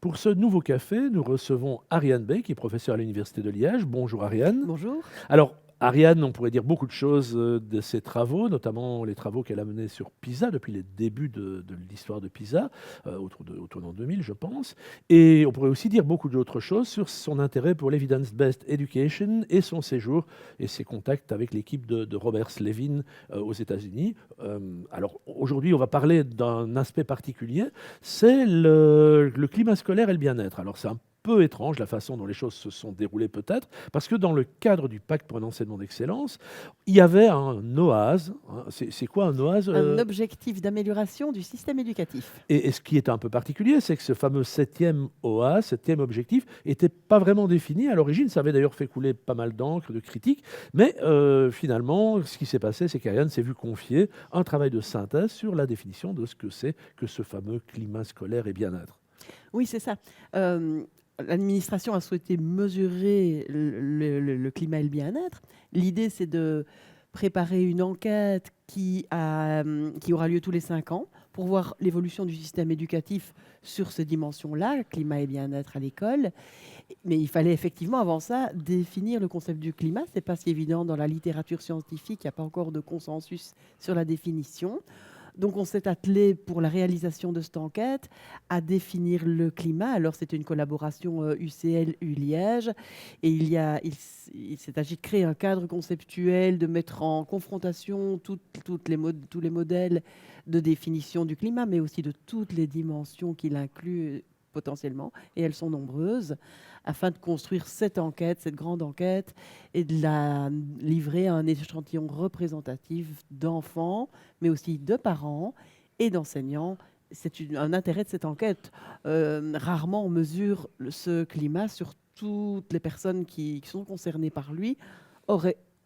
Pour ce nouveau café, nous recevons Ariane Bey, qui est professeure à l'Université de Liège. Bonjour Ariane. Bonjour. Alors, Ariane, on pourrait dire beaucoup de choses de ses travaux, notamment les travaux qu'elle a menés sur PISA depuis les débuts de l'histoire de PISA, autour d'an 2000, je pense. Et on pourrait aussi dire beaucoup d'autres choses sur son intérêt pour l'Evidence-Based Education et son séjour et ses contacts avec l'équipe de Robert Slevin aux États-Unis. Alors, aujourd'hui, on va parler d'un aspect particulier, c'est le climat scolaire et le bien-être. Alors, c'est un peu étrange la façon dont les choses se sont déroulées peut-être, parce que dans le cadre du pacte pour un enseignement d'excellence, il y avait un OASE. Hein. C'est quoi un OASE Un objectif d'amélioration du système éducatif. et ce qui est un peu particulier, c'est que ce fameux septième OASE, septième objectif, n'était pas vraiment défini. À l'origine, ça avait d'ailleurs fait couler pas mal d'encre, de critiques, mais finalement, ce qui s'est passé, c'est qu'Ariane s'est vu confier un travail de synthèse sur la définition de ce que c'est que ce fameux climat scolaire et bien-être. Oui, c'est ça. L'administration a souhaité mesurer le climat et le bien-être. L'idée, c'est de préparer une enquête qui aura lieu tous les 5 ans pour voir l'évolution du système éducatif sur ces dimensions-là, climat et bien-être à l'école. Mais il fallait effectivement, avant ça, définir le concept du climat. Ce n'est pas si évident dans la littérature scientifique, il n'y a pas encore de consensus sur la définition. Donc, on s'est attelé pour la réalisation de cette enquête à définir le climat. Alors, c'était une collaboration UCL-U-Liège et il s'est agi de créer un cadre conceptuel, de mettre en confrontation tous les modèles de définition du climat, mais aussi de toutes les dimensions qu'il inclut potentiellement, et elles sont nombreuses, afin de construire cette enquête, cette grande enquête, et de la livrer à un échantillon représentatif d'enfants, mais aussi de parents et d'enseignants. C'est un intérêt de cette enquête. Rarement on mesure ce climat sur toutes les personnes qui sont concernées par lui.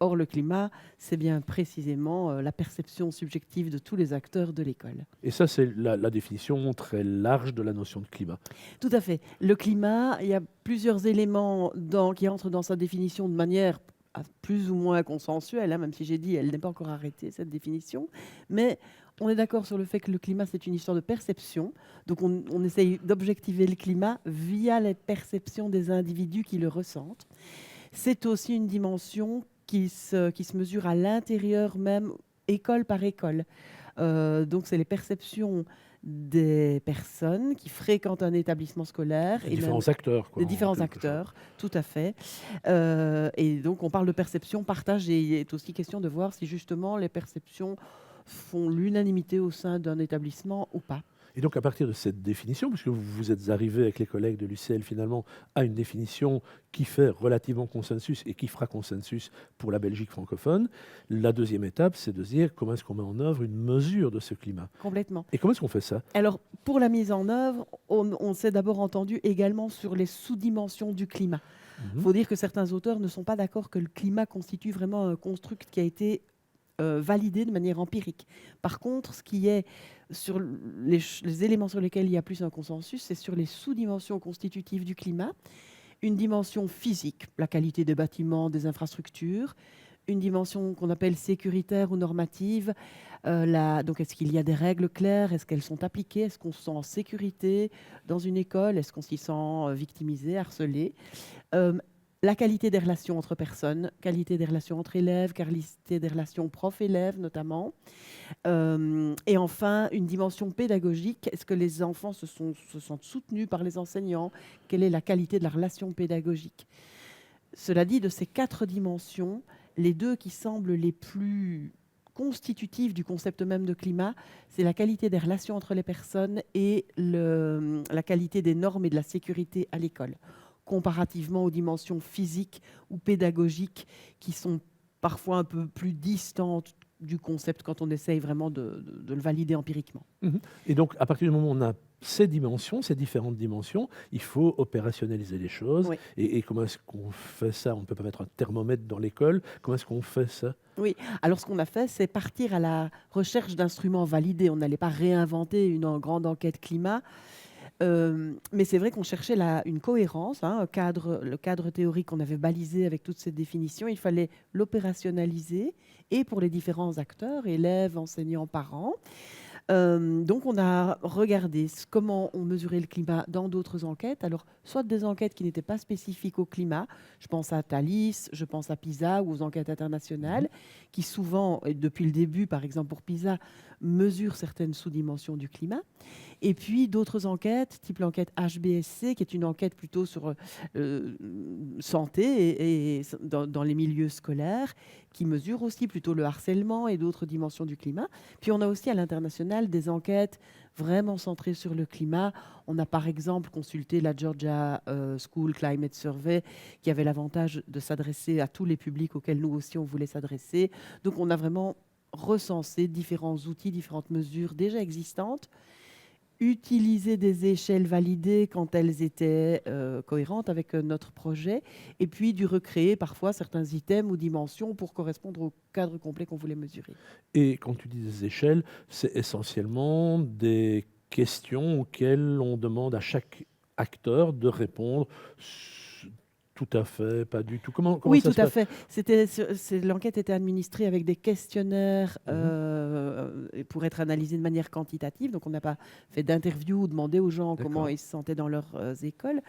Or, le climat, c'est bien précisément la perception subjective de tous les acteurs de l'école. Et ça, c'est la définition très large de la notion de climat. Tout à fait. Le climat, il y a plusieurs éléments qui entrent dans sa définition de manière plus ou moins consensuelle, hein, même si j'ai dit elle n'est pas encore arrêtée, cette définition. Mais on est d'accord sur le fait que le climat, c'est une histoire de perception. Donc on essaye d'objectiver le climat via les perceptions des individus qui le ressentent. C'est aussi une dimension qui se mesure à l'intérieur même, école par école. Donc c'est les perceptions des personnes qui fréquentent un établissement scolaire. Et différents acteurs, quoi. Des différents acteurs, tout à fait. Et donc on parle de perception partagée. Il est aussi question de voir si justement les perceptions font l'unanimité au sein d'un établissement ou pas. Et donc, à partir de cette définition, puisque vous êtes arrivé avec les collègues de l'UCL finalement à une définition qui fait relativement consensus et qui fera consensus pour la Belgique francophone, la deuxième étape, c'est de se dire comment est-ce qu'on met en œuvre une mesure de ce climat. Complètement. Et comment est-ce qu'on fait ça? Alors, pour la mise en œuvre, on s'est d'abord entendu également sur les sous-dimensions du climat. Il faut dire que certains auteurs ne sont pas d'accord que le climat constitue vraiment un construct qui a été validé de manière empirique. Par contre, ce qui est sur les éléments sur lesquels il y a plus un consensus, c'est sur les sous-dimensions constitutives du climat. Une dimension physique, la qualité des bâtiments, des infrastructures. Une dimension qu'on appelle sécuritaire ou normative. Donc, est-ce qu'il y a des règles claires? Est-ce qu'elles sont appliquées? Est-ce qu'on se sent en sécurité dans une école? Est-ce qu'on s'y sent victimisé, harcelé? La qualité des relations entre personnes, qualité des relations entre élèves, qualité des relations prof-élèves notamment. Et enfin, une dimension pédagogique. Est-ce que les enfants se sentent soutenus par les enseignants? Quelle est la qualité de la relation pédagogique? Cela dit, de ces 4 dimensions, les 2 qui semblent les plus constitutives du concept même de climat, c'est la qualité des relations entre les personnes et la qualité des normes et de la sécurité à l'école, comparativement aux dimensions physiques ou pédagogiques qui sont parfois un peu plus distantes du concept quand on essaye vraiment de le valider empiriquement. Et donc, à partir du moment où on a ces dimensions, ces différentes dimensions, il faut opérationnaliser les choses. Oui. Et comment est-ce qu'on fait ça? On ne peut pas mettre un thermomètre dans l'école. Comment est-ce qu'on fait ça? Oui, alors ce qu'on a fait, c'est partir à la recherche d'instruments validés. On n'allait pas réinventer une grande enquête climat. Mais c'est vrai qu'on cherchait une cohérence, hein, le cadre théorique qu'on avait balisé avec toutes ces définitions. Il fallait l'opérationnaliser et pour les différents acteurs, élèves, enseignants, parents. Donc on a regardé comment on mesurait le climat dans d'autres enquêtes. Alors, soit des enquêtes qui n'étaient pas spécifiques au climat, je pense à Thalys, je pense à PISA ou aux enquêtes internationales, qui souvent, et depuis le début, par exemple pour PISA, mesurent certaines sous-dimensions du climat. Et puis d'autres enquêtes, type l'enquête HBSC, qui est une enquête plutôt sur santé et dans les milieux scolaires, qui mesure aussi plutôt le harcèlement et d'autres dimensions du climat. Puis on a aussi à l'international des enquêtes vraiment centrées sur le climat. On a par exemple consulté la Georgia School Climate Survey, qui avait l'avantage de s'adresser à tous les publics auxquels nous aussi on voulait s'adresser. Donc on a vraiment recensé différents outils, différentes mesures déjà existantes, utiliser des échelles validées quand elles étaient cohérentes avec notre projet, et puis dû recréer parfois certains items ou dimensions pour correspondre au cadre complet qu'on voulait mesurer. Et quand tu dis des échelles, c'est essentiellement des questions auxquelles on demande à chaque acteur de répondre tout à fait, pas du tout. Comment Oui, ça tout se à passe? fait. L'enquête était administrée avec des questionnaires Mhm. pour être analysés de manière quantitative. Donc, on n'a pas fait d'interview ou demandé aux gens comment D'accord. ils se sentaient dans leurs écoles.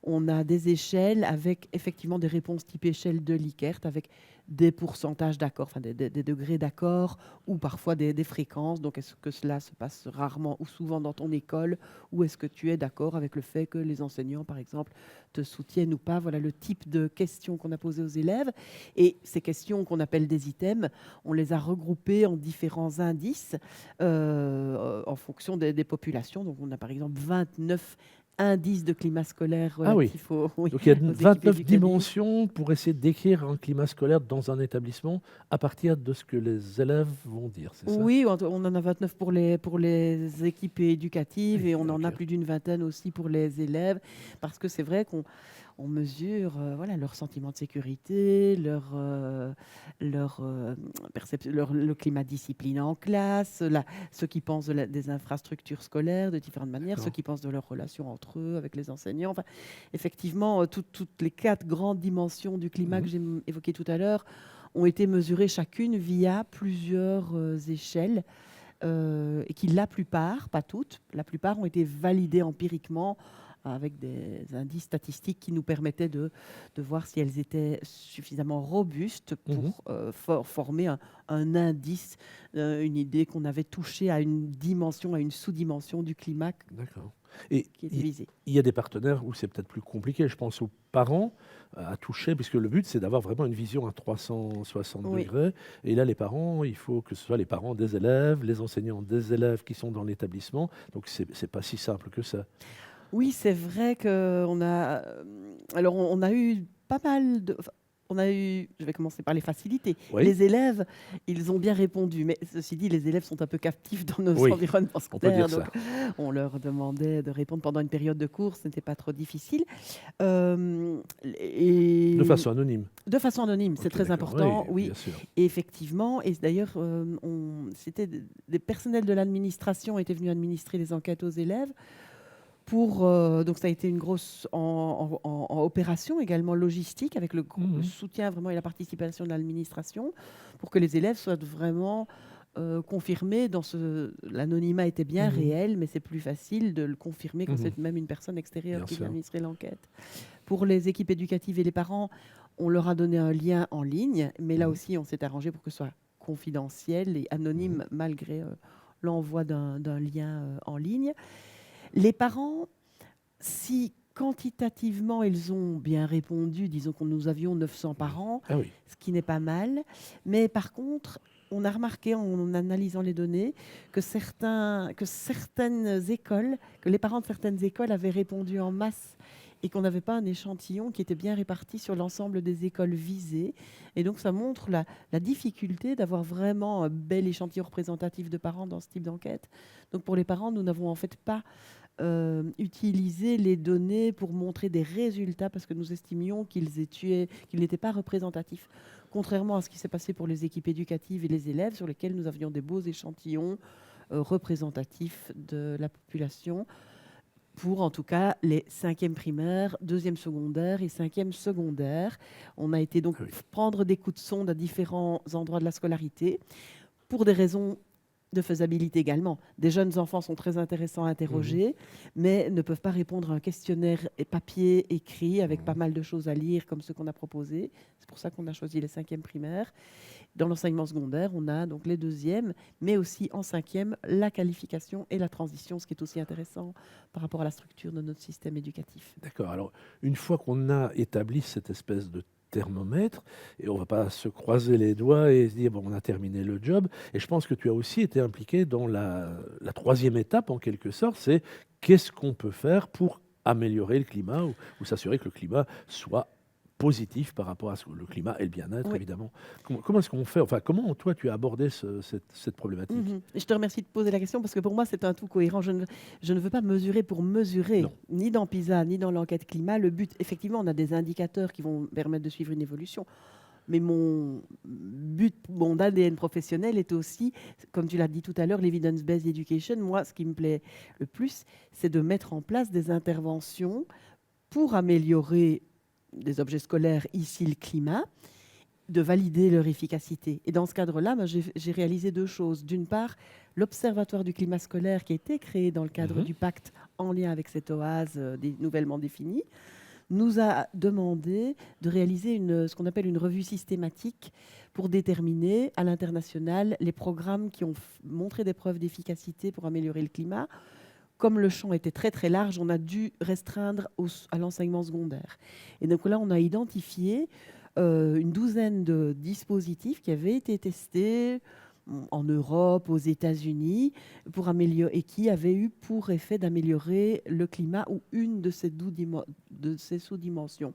On a des échelles avec effectivement des réponses type échelle de Likert, avec des pourcentages d'accord, enfin des degrés d'accord, ou parfois des fréquences. Donc, est-ce que cela se passe rarement ou souvent dans ton école, ou est-ce que tu es d'accord avec le fait que les enseignants, par exemple, te soutiennent ou pas? Voilà le type de questions qu'on a posées aux élèves. Et ces questions qu'on appelle des items, on les a regroupées en différents indices en fonction des populations. Donc, on a par exemple 29 indices de climat scolaire Ah oui. relatifs oui, Donc il y a aux équipes 29 éducatives. dimensions pour essayer de décrire un climat scolaire dans un établissement à partir de ce que les élèves vont dire, c'est ça? Oui, on en a 29 pour les équipes éducatives Oui, et on en a ok. plus d'une vingtaine aussi pour les élèves, parce que c'est vrai qu'on mesure voilà, leur sentiment de sécurité, le climat de discipline en classe, ceux qui pensent des infrastructures scolaires de différentes manières, ceux D'accord. qui pensent de leurs relations entre eux, avec les enseignants. Enfin, effectivement, toutes les 4 grandes dimensions du climat que Mhm. j'ai évoquées tout à l'heure ont été mesurées chacune via plusieurs échelles et qui, la plupart, pas toutes, la plupart ont été validées empiriquement avec des indices statistiques qui nous permettaient de voir si elles étaient suffisamment robustes Mhm. pour former un indice, une idée qu'on avait touché à une dimension, à une sous-dimension du climat D'accord. Et qui était visée. il y a des partenaires où c'est peut-être plus compliqué. Je pense aux parents à toucher, puisque le but, c'est d'avoir vraiment une vision à 360 Oui. degrés. Et là, les parents, il faut que ce soit les parents des élèves, les enseignants des élèves qui sont dans l'établissement. Donc, c'est pas si simple que ça. Oui, c'est vrai qu'on a, alors on a eu pas mal de, enfin, on a eu, je vais commencer par les facilités. Oui, Les élèves, ils ont bien répondu, mais ceci dit, les élèves sont un peu captifs dans nos oui, environnements on peut scolaires, dire donc ça. on leur demandait de répondre pendant une période de cours, ce n'était pas trop difficile. Et De façon anonyme. de façon anonyme, c'est Ok, très d'accord. Oui, important, oui, bien sûr. et effectivement. Et d'ailleurs, c'était des personnels de l'administration étaient venus administrer les enquêtes aux élèves. Donc ça a été une grosse en opération, également logistique, avec le Mhm. soutien vraiment et la participation de l'administration, pour que les élèves soient vraiment confirmés. L'anonymat était bien Mhm. réel, mais c'est plus facile de le confirmer quand Mhm. c'est même une personne extérieure Bien qui vient sûr. administrer l'enquête. Pour les équipes éducatives et les parents, on leur a donné un lien en ligne, mais là Mhm. aussi, on s'est arrangé pour que ce soit confidentiel et Mhm. anonyme malgré l'envoi d'un lien en ligne. Les parents, si quantitativement ils ont bien répondu, disons que nous avions 900 Oui. parents, Ah oui. ce qui n'est pas mal, mais par contre, on a remarqué en analysant les données que certaines écoles, que les parents de certaines écoles avaient répondu en masse et qu'on n'avait pas un échantillon qui était bien réparti sur l'ensemble des écoles visées. Et donc ça montre la difficulté d'avoir vraiment un bel échantillon représentatif de parents dans ce type d'enquête. Donc pour les parents, nous n'avons en fait pas utiliser les données pour montrer des résultats parce que nous estimions qu'ils n'étaient pas représentatifs. Contrairement à ce qui s'est passé pour les équipes éducatives et les élèves, sur lesquels nous avions des beaux échantillons représentatifs de la population, pour en tout cas les 5e primaires, 2e secondaire et 5e secondaire. On a été donc Ah oui. prendre des coups de sonde à différents endroits de la scolarité pour des raisons de faisabilité également. Des jeunes enfants sont très intéressants à interroger, mais ne peuvent pas répondre à un questionnaire papier écrit avec pas mal de choses à lire comme ceux qu'on a proposés. C'est pour ça qu'on a choisi les 5e primaires. Dans l'enseignement secondaire, on a donc les 2e, mais aussi en 5e, la qualification et la transition, ce qui est aussi intéressant par rapport à la structure de notre système éducatif. D'accord. Alors, une fois qu'on a établi cette espèce de thermomètre, et on ne va pas se croiser les doigts et se dire, bon, on a terminé le job. Et je pense que tu as aussi été impliqué dans la 3e étape, en quelque sorte, c'est qu'est-ce qu'on peut faire pour améliorer le climat ou s'assurer que le climat soit positif par rapport à le climat et le bien-être, évidemment. Comment est-ce qu'on fait? Enfin, comment toi, tu as abordé cette problématique? Je te remercie de poser la question parce que pour moi, c'est un tout cohérent. Je ne veux pas mesurer pour mesurer, Non. ni dans PISA, ni dans l'enquête climat. Le but, effectivement, on a des indicateurs qui vont permettre de suivre une évolution. Mais mon but, mon ADN professionnel est aussi, comme tu l'as dit tout à l'heure, l'evidence-based education. Moi, ce qui me plaît le plus, c'est de mettre en place des interventions pour améliorer des objets scolaires, ici le climat, de valider leur efficacité. Et dans ce cadre-là, j'ai réalisé 2 choses. D'une part, l'Observatoire du climat scolaire qui a été créé dans le cadre du pacte en lien avec cette OASE nouvellement définie, nous a demandé de réaliser ce qu'on appelle une revue systématique pour déterminer à l'international les programmes qui ont montré des preuves d'efficacité pour améliorer le climat. Comme le champ était très très large, on a dû restreindre à l'enseignement secondaire. Et donc là, on a identifié une douzaine de dispositifs qui avaient été testés en Europe, aux États-Unis, pour améliorer, et qui avaient eu pour effet d'améliorer le climat ou une de ces sous-dimensions.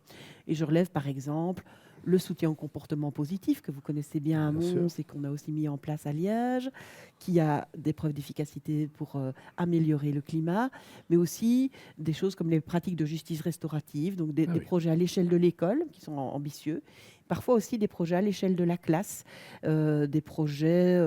Et je relève par exemple le soutien au comportement positif, que vous connaissez bien à Mons et qu'on a aussi mis en place à Liège, qui a des preuves d'efficacité pour améliorer le climat, mais aussi des choses comme les pratiques de justice restaurative, donc des projets à l'échelle de l'école qui sont ambitieux, parfois aussi des projets à l'échelle de la classe, des projets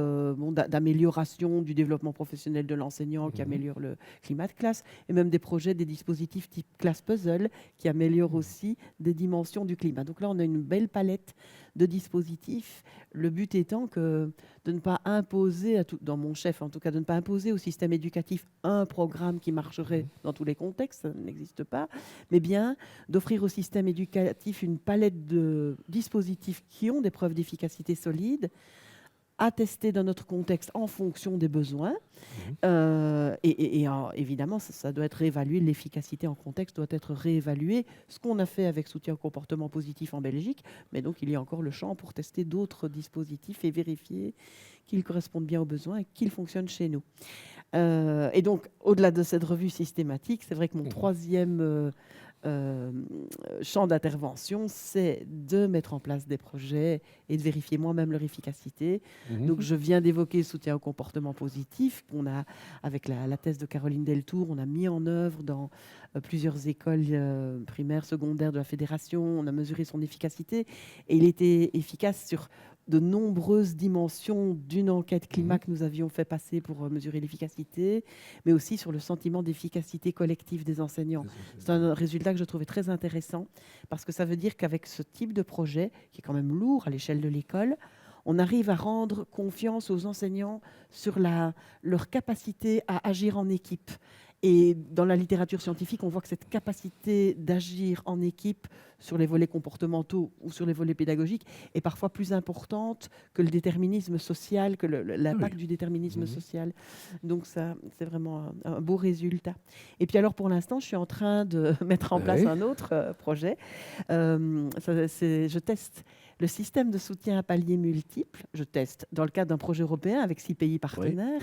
d'amélioration du développement professionnel de l'enseignant qui améliorent le climat de classe, et même des projets, des dispositifs type classe puzzle qui améliorent aussi des dimensions du climat. Donc là, on a une belle palette de dispositifs. Le but étant de ne pas imposer, dans mon chef en tout cas, de ne pas imposer au système éducatif un programme qui marcherait dans tous les contextes, ça n'existe pas, mais bien d'offrir au système éducatif une palette de dispositifs qui ont des preuves d'efficacité solides, à tester dans notre contexte en fonction des besoins. Évidemment, ça doit être réévalué, l'efficacité en contexte doit être réévaluée, ce qu'on a fait avec soutien au comportement positif en Belgique, mais donc il y a encore le champ pour tester d'autres dispositifs et vérifier qu'ils correspondent bien aux besoins et qu'ils fonctionnent chez nous. Et donc, au-delà de cette revue systématique, c'est vrai que mon 3e champ d'intervention, c'est de mettre en place des projets et de vérifier moi-même leur efficacité. Donc, je viens d'évoquer le soutien au comportement positif qu'on a, avec la thèse de Caroline Deltour, on a mis en œuvre dans plusieurs écoles primaires, secondaires de la Fédération. On a mesuré son efficacité et il était efficace sur de nombreuses dimensions d'une enquête climat que nous avions fait passer pour mesurer l'efficacité, mais aussi sur le sentiment d'efficacité collective des enseignants. C'est un résultat que je trouvais très intéressant parce que ça veut dire qu'avec ce type de projet, qui est quand même lourd à l'échelle de l'école, on arrive à rendre confiance aux enseignants sur leur capacité à agir en équipe. Et dans la littérature scientifique, on voit que cette capacité d'agir en équipe sur les volets comportementaux ou sur les volets pédagogiques est parfois plus importante que le déterminisme social, que l'impact du déterminisme social. Donc ça, c'est vraiment un beau résultat. Et puis alors, pour l'instant, je suis en train de mettre en place un autre projet. Je teste le système de soutien à paliers multiples. Je teste dans le cadre d'un projet européen avec 6 pays partenaires.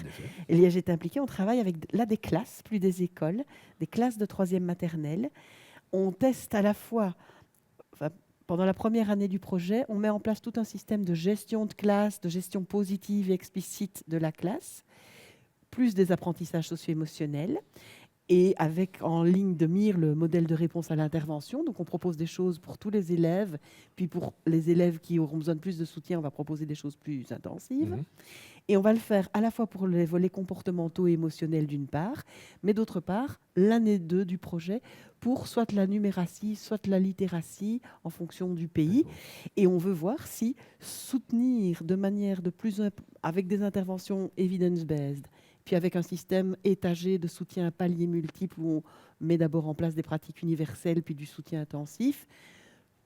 Et Liège est impliqué. On travaille avec des classes, plus des écoles, des classes de 3e maternelle. On teste à la fois, pendant la première année du projet, on met en place tout un système de gestion de classe, de gestion positive et explicite de la classe, plus des apprentissages socio-émotionnels. Et avec en ligne de mire le modèle de réponse à l'intervention. Donc, on propose des choses pour tous les élèves. Puis, pour les élèves qui auront besoin de plus de soutien, on va proposer des choses plus intensives. Et on va le faire à la fois pour les volets comportementaux et émotionnels d'une part, mais d'autre part, l'année 2 du projet pour soit la numératie, soit la littératie en fonction du pays. D'accord. Et on veut voir si soutenir de manière avec des interventions evidence-based, puis avec un système étagé de soutien à paliers multiples où on met d'abord en place des pratiques universelles, puis du soutien intensif,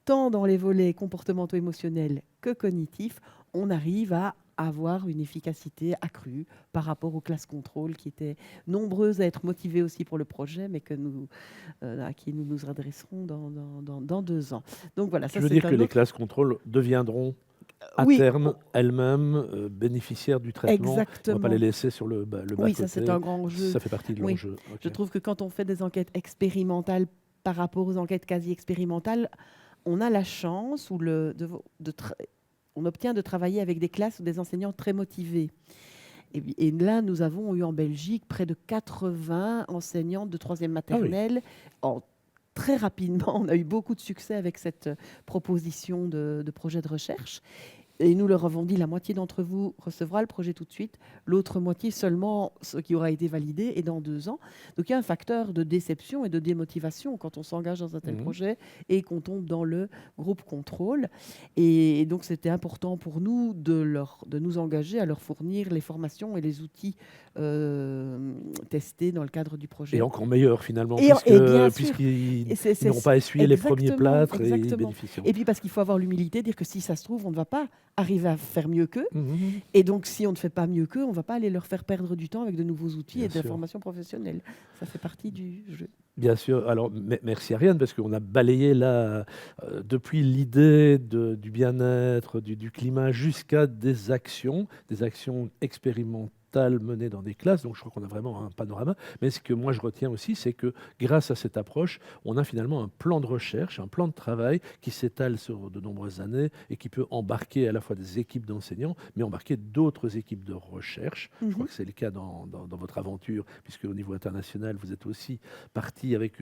tant dans les volets comportementaux émotionnels que cognitifs, on arrive à avoir une efficacité accrue par rapport aux classes contrôle qui étaient nombreuses à être motivées aussi pour le projet, mais à qui nous nous adresserons dans 2 ans. Donc voilà, Tu ça veux c'est dire que un les autre. classes contrôle deviendront à Oui, terme elles-mêmes bénéficiaires du traitement. On ne va pas les exactement. laisser sur le Oui, ça c'est bas-côté. un grand jeu. Ça fait partie de Oui, l'enjeu. je Ok. trouve que quand on fait des enquêtes expérimentales par rapport aux enquêtes quasi expérimentales, on a la chance on obtient de travailler avec des classes ou des enseignants très motivés. Et là, nous avons eu en Belgique près de 80 enseignantes de troisième Ah oui. maternelle. Très rapidement, on a eu beaucoup de succès avec cette proposition de projet de recherche. Et nous leur avons dit, la moitié d'entre vous recevra le projet tout de suite, l'autre moitié seulement ce qui aura été validé et dans 2 ans. Donc il y a un facteur de déception et de démotivation quand on s'engage dans un tel Mhm. projet et qu'on tombe dans le groupe contrôle. Et donc c'était important pour nous de nous engager à leur fournir les formations et les outils testés dans le cadre du Et projet. encore meilleur finalement, Et bien sûr, puisqu'ils et c'est n'auront pas essuyé les premiers exactement, plâtres et ils exactement. bénéficieront. Et puis parce qu'il faut avoir l'humilité de dire que si ça se trouve, on ne va pas arriver à faire mieux qu'eux. Mhm. Et donc, si on ne fait pas mieux qu'eux, on ne va pas aller leur faire perdre du temps avec de nouveaux outils Bien et de la sûr. formation professionnelle. Ça fait partie du jeu. Bien sûr. Alors, merci Ariane, parce qu'on a balayé là, depuis l'idée du bien-être, du climat, jusqu'à des actions expérimentales menées dans des classes. Donc, je crois qu'on a vraiment un panorama. Mais ce que moi, je retiens aussi, c'est que grâce à cette approche, on a finalement un plan de recherche, un plan de travail qui s'étale sur de nombreuses années et qui peut embarquer à la fois des équipes d'enseignants, mais embarquer d'autres équipes de recherche. Je crois Mhm. que c'est le cas dans votre aventure, puisque au niveau international, vous êtes aussi parti avec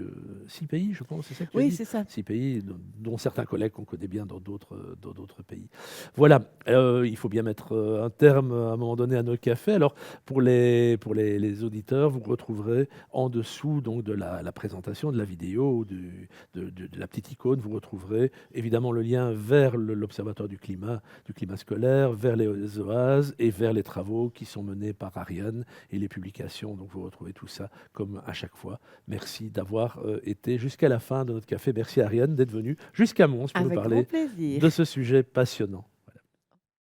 6 pays, je pense, c'est ça que tu as Oui, dit? c'est ça. 6 pays, dont certains collègues qu'on connaît bien dans d'autres pays. Voilà, il faut bien mettre un terme à un moment donné à nos cafés. Alors, pour les auditeurs, vous retrouverez en dessous donc, de la présentation, de la vidéo, de la petite icône, vous retrouverez évidemment le lien vers l'Observatoire du climat scolaire, vers les OASE et vers les travaux qui sont menés par Ariane et les publications. Donc, vous retrouvez tout ça comme à chaque fois. Merci d'avoir été jusqu'à la fin de notre café. Merci Ariane d'être venue jusqu'à Mons pour nous Avec grand parler plaisir. de ce sujet passionnant.